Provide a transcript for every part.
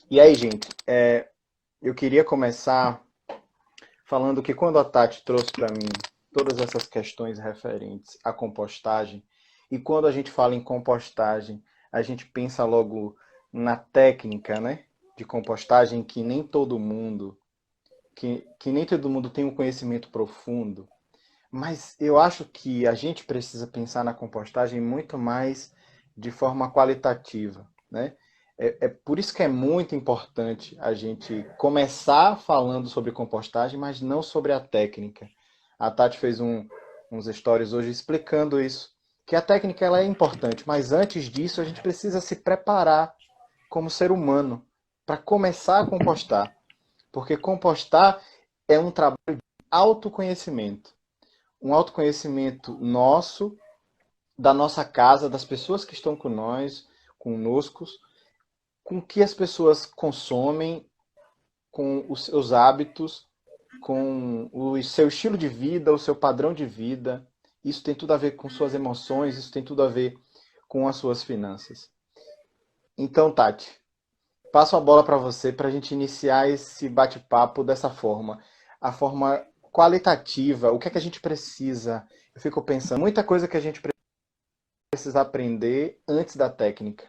E aí, gente, eu queria começar falando que quando a Tati trouxe para mim todas essas questões referentes à compostagem, e quando a gente fala em compostagem, a gente pensa logo na técnica, né, de compostagem que nem todo mundo tem um conhecimento profundo, mas eu acho que a gente precisa pensar na compostagem muito mais de forma qualitativa, né? É por isso que é muito importante a gente começar falando sobre compostagem, mas não sobre a técnica. A Tati fez uns stories hoje explicando isso, que a técnica ela é importante, mas antes disso a gente precisa se preparar como ser humano para começar a compostar, porque compostar é um trabalho de autoconhecimento, um autoconhecimento nosso, da nossa casa, das pessoas que estão com nós, conosco, com o que as pessoas consomem, com os seus hábitos, com o seu estilo de vida, o seu padrão de vida. Isso tem tudo a ver com suas emoções, isso tem tudo a ver com as suas finanças. Então, Tati, passo a bola para você para a gente iniciar esse bate-papo dessa forma. A forma qualitativa, o que é que a gente precisa? Eu fico pensando, muita coisa que a gente precisa aprender antes da técnica.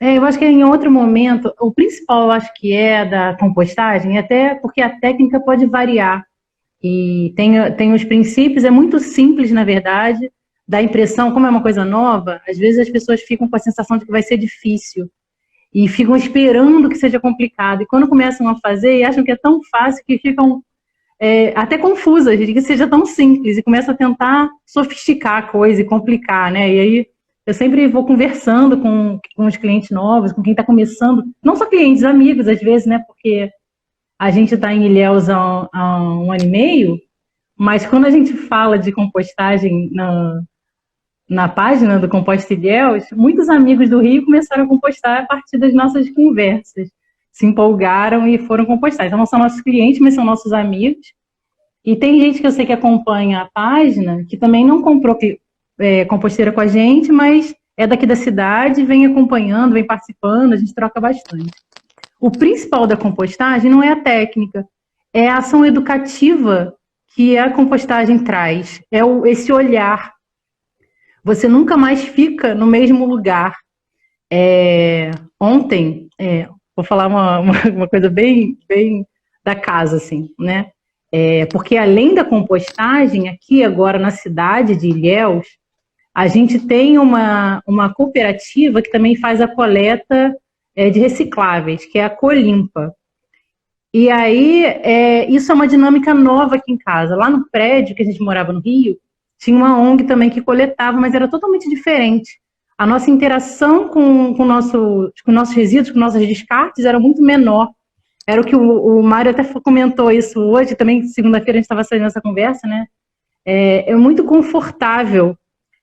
Eu acho que em outro momento, o principal eu acho que é da compostagem, até porque a técnica pode variar. E tem os princípios, é muito simples, na verdade, dá a impressão, como é uma coisa nova, às vezes as pessoas ficam com a sensação de que vai ser difícil e ficam esperando que seja complicado. E quando começam a fazer, e acham que é tão fácil que ficam até confusas de que seja tão simples e começam a tentar sofisticar a coisa e complicar, né? E aí eu sempre vou conversando com os clientes novos, com quem está começando, não só clientes, amigos, às vezes, né? Porque a gente está em Ilhéus há um ano e meio, mas quando a gente fala de compostagem na página do Composta Ilhéus, muitos amigos do Rio começaram a compostar a partir das nossas conversas. Se empolgaram e foram compostar. Então não são nossos clientes, mas são nossos amigos. E tem gente que eu sei que acompanha a página, que também não comprou composteira com a gente, mas é daqui da cidade, vem acompanhando, vem participando, a gente troca bastante. O principal da compostagem não é a técnica, é a ação educativa que a compostagem traz, esse olhar. Você nunca mais fica no mesmo lugar. Ontem, vou falar uma coisa bem da casa, assim, né? Porque além da compostagem, aqui agora na cidade de Ilhéus, a gente tem uma cooperativa que também faz a coleta de recicláveis, que é a Colimpa. E aí, isso é uma dinâmica nova aqui em casa. Lá no prédio que a gente morava no Rio, tinha uma ONG também que coletava, mas era totalmente diferente. A nossa interação com nossos resíduos, com nossos descartes, era muito menor. Era o que o Mário até comentou isso hoje, também segunda-feira a gente estava saindo nessa conversa, né? É muito confortável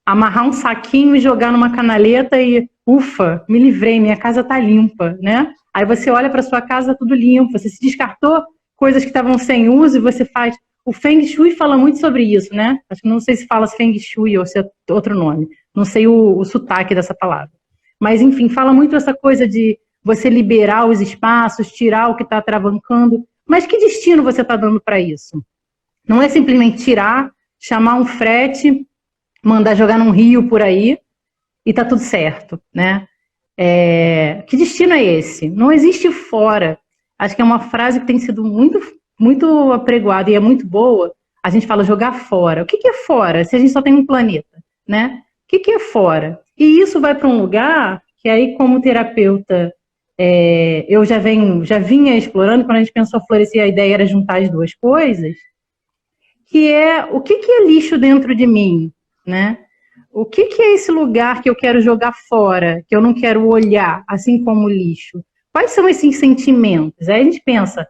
amarrar um saquinho e jogar numa canaleta e, ufa, me livrei, minha casa tá limpa, né? Aí você olha para sua casa, tudo limpo, você se descartou coisas que estavam sem uso e você faz. O Feng Shui fala muito sobre isso, né? Acho que não sei se fala Feng Shui ou se é outro nome. Não sei o sotaque dessa palavra. Mas, enfim, fala muito essa coisa de você liberar os espaços, tirar o que está travancando. Mas que destino você está dando para isso? Não é simplesmente tirar, chamar um frete, mandar jogar num rio por aí e tá tudo certo, né? Que destino é esse? Não existe fora. Acho que é uma frase que tem sido muito apregoada e é muito boa. A gente fala jogar fora. O que é fora? Se a gente só tem um planeta, né? O que é fora? E isso vai para um lugar que aí, como terapeuta, eu já vinha explorando, quando a gente pensou florescer, a ideia era juntar as duas coisas, que é o que é lixo dentro de mim, né? O que é esse lugar que eu quero jogar fora, que eu não quero olhar, assim como o lixo? Quais são esses sentimentos? Aí a gente pensa,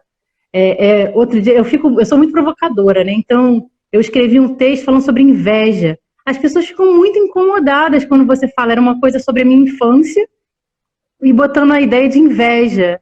outro dia, eu sou muito provocadora, né? Então, eu escrevi um texto falando sobre inveja. As pessoas ficam muito incomodadas quando você fala, era uma coisa sobre a minha infância, e botando a ideia de inveja.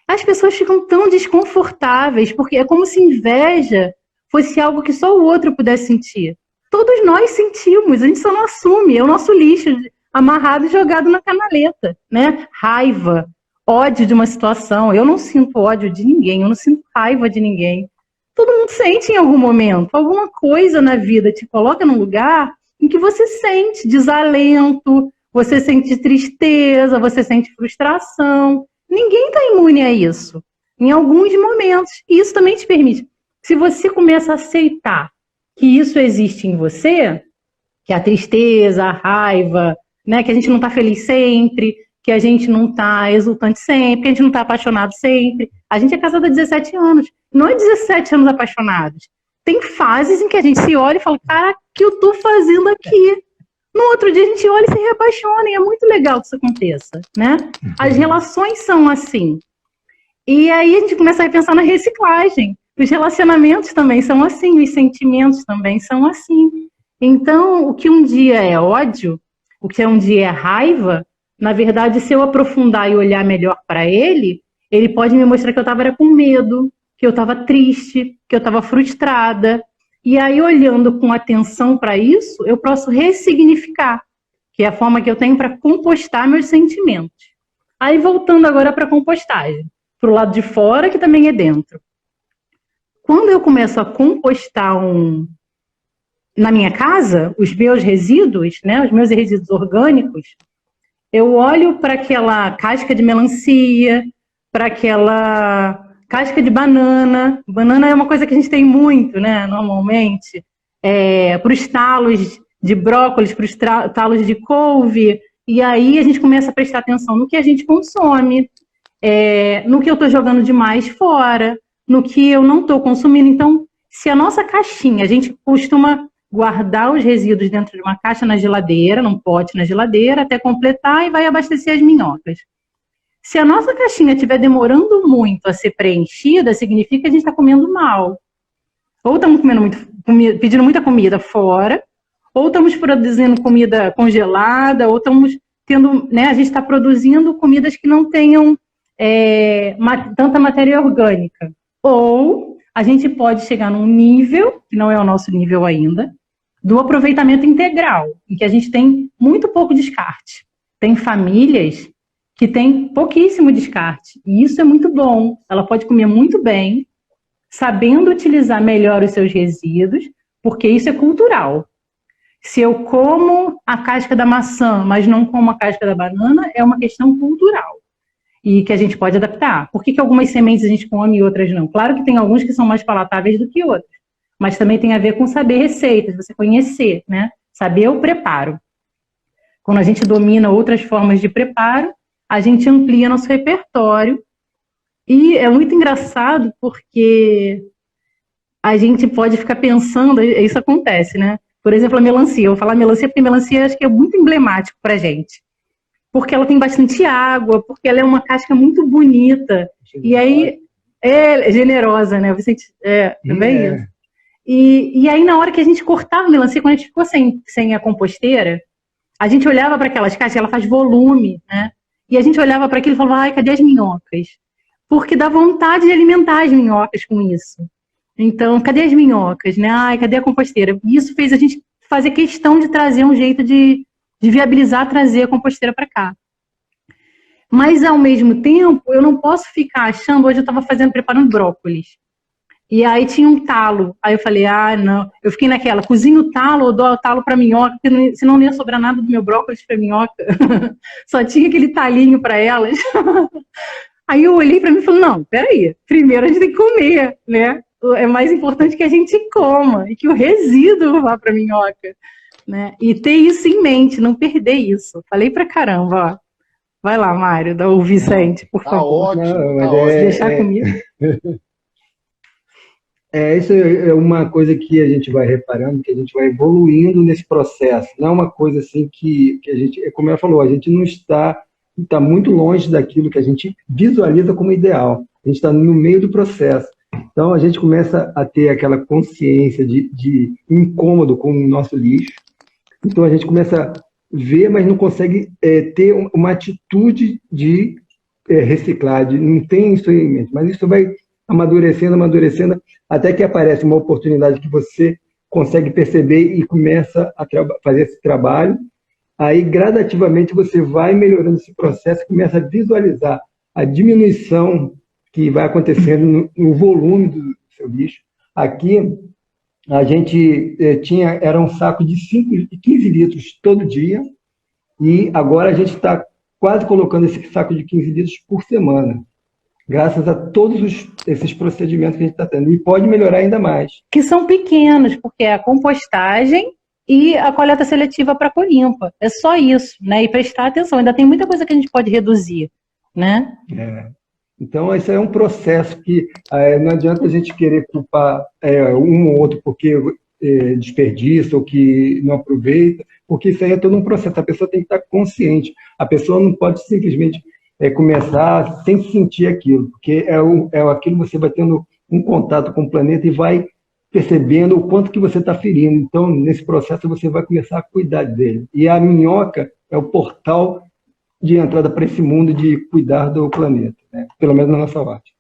As pessoas ficam tão desconfortáveis, porque é como se inveja fosse algo que só o outro pudesse sentir. Todos nós sentimos, a gente só não assume, é o nosso lixo. amarrado e jogado na canaleta, né? Raiva, ódio de uma situação. Eu não sinto ódio de ninguém, eu não sinto raiva de ninguém. Todo mundo sente em algum momento. Alguma coisa na vida te coloca num lugar em que você sente desalento, você sente tristeza, você sente frustração. Ninguém está imune a isso, em alguns momentos. E isso também te permite. Se você começa a aceitar que isso existe em você, que a tristeza, a raiva, né, que a gente não está feliz sempre, que a gente não está exultante sempre, que a gente não está apaixonado sempre. A gente é casado há 17 anos. Não é 17 anos apaixonados. Tem fases em que a gente se olha e fala, cara, o que eu estou fazendo aqui? No outro dia a gente olha e se reapaixona, e é muito legal que isso aconteça, né? As relações são assim. E aí a gente começa a pensar na reciclagem. Os relacionamentos também são assim, os sentimentos também são assim. Então, o que um dia é ódio, o que um dia é raiva, na verdade, se eu aprofundar e olhar melhor para ele, ele pode me mostrar que eu estava com medo, que eu estava triste, que eu estava frustrada. E aí, olhando com atenção para isso, eu posso ressignificar, que é a forma que eu tenho para compostar meus sentimentos. Aí, voltando agora para a compostagem, para o lado de fora, que também é dentro. Quando eu começo a compostar na minha casa, os meus resíduos, né, os meus resíduos orgânicos, eu olho para aquela casca de melancia, para aquela casca de banana. Banana é uma coisa que a gente tem muito, né, normalmente. Para os talos de brócolis, para os talos de couve. E aí a gente começa a prestar atenção no que a gente consome, no que eu estou jogando demais fora, no que eu não estou consumindo. Então, se a nossa caixinha, a gente costuma guardar os resíduos dentro de uma caixa na geladeira, num pote na geladeira, até completar e vai abastecer as minhocas. Se a nossa caixinha estiver demorando muito a ser preenchida, significa que a gente está comendo mal. Ou estamos pedindo muita comida fora, ou estamos produzindo comida congelada, ou estamos tendo, né, a gente está produzindo comidas que não tenham tanta matéria orgânica. Ou a gente pode chegar num nível, que não é o nosso nível ainda, do aproveitamento integral, em que a gente tem muito pouco descarte. Tem famílias que têm pouquíssimo descarte, e isso é muito bom. Ela pode comer muito bem, sabendo utilizar melhor os seus resíduos, porque isso é cultural. Se eu como a casca da maçã, mas não como a casca da banana, é uma questão cultural. E que a gente pode adaptar. Por que algumas sementes a gente come e outras não? Claro que tem alguns que são mais palatáveis do que outros, mas também tem a ver com saber receitas, você conhecer, né? Saber o preparo. Quando a gente domina outras formas de preparo, a gente amplia nosso repertório. E é muito engraçado porque a gente pode ficar pensando, isso acontece, né? Por exemplo, a melancia. Eu vou falar melancia porque melancia acho que é muito emblemático pra gente. Porque ela tem bastante água, porque ela é uma casca muito bonita. Generosa. E aí, é generosa, né? Vicente, também isso. E aí, na hora que a gente cortava a melancia, quando a gente ficou sem a composteira, a gente olhava para aquelas cascas, ela faz volume, né? E a gente olhava para aquilo e falava, ai, cadê as minhocas? Porque dá vontade de alimentar as minhocas com isso. Então, cadê as minhocas, né? Ai, cadê a composteira? E isso fez a gente fazer questão de trazer um jeito de viabilizar, trazer a composteira para cá. Mas, ao mesmo tempo, eu não posso ficar achando... Hoje eu estava preparando brócolis. E aí tinha um talo. Aí eu falei, não. Eu fiquei naquela, cozinho o talo ou dou o talo para minhoca, porque senão não ia sobrar nada do meu brócolis para minhoca. Só tinha aquele talinho para elas. Aí eu olhei para mim e falei, não, peraí. Primeiro a gente tem que comer, né? É mais importante que a gente coma e que o resíduo vá para minhoca. Né? E ter isso em mente, não perder isso. Falei pra caramba, ó. Vai lá, Mário, o Vicente, por favor. Ótimo, deixar comigo. Isso é uma coisa que a gente vai reparando, que a gente vai evoluindo nesse processo. Não é uma coisa assim que a gente, como ela falou, a gente não está muito longe daquilo que a gente visualiza como ideal. A gente está no meio do processo. Então, a gente começa a ter aquela consciência de incômodo com o nosso lixo. Então, a gente começa a ver, mas não consegue ter uma atitude de reciclar, não tem isso em mente. Mas isso vai amadurecendo, até que aparece uma oportunidade que você consegue perceber e começa a fazer esse trabalho. Aí, gradativamente, você vai melhorando esse processo e começa a visualizar a diminuição que vai acontecendo no volume do seu bicho. Aqui, a gente era um saco de 15 litros todo dia, e agora a gente está quase colocando esse saco de 15 litros por semana, graças a todos esses procedimentos que a gente está tendo. E pode melhorar ainda mais. Que são pequenos, porque é a compostagem e a coleta seletiva para colimpa. É só isso, né? E prestar atenção. Ainda tem muita coisa que a gente pode reduzir, né? Então, isso é um processo que não adianta a gente querer culpar um ou outro porque desperdiça ou que não aproveita, porque isso aí é todo um processo. A pessoa tem que estar consciente. A pessoa não pode simplesmente começar sem sentir aquilo, porque aquilo que você vai tendo um contato com o planeta e vai percebendo o quanto que você está ferindo. Então, nesse processo, você vai começar a cuidar dele. E a minhoca é o portal de entrada para esse mundo de cuidar do planeta, né? Pelo menos na nossa arte.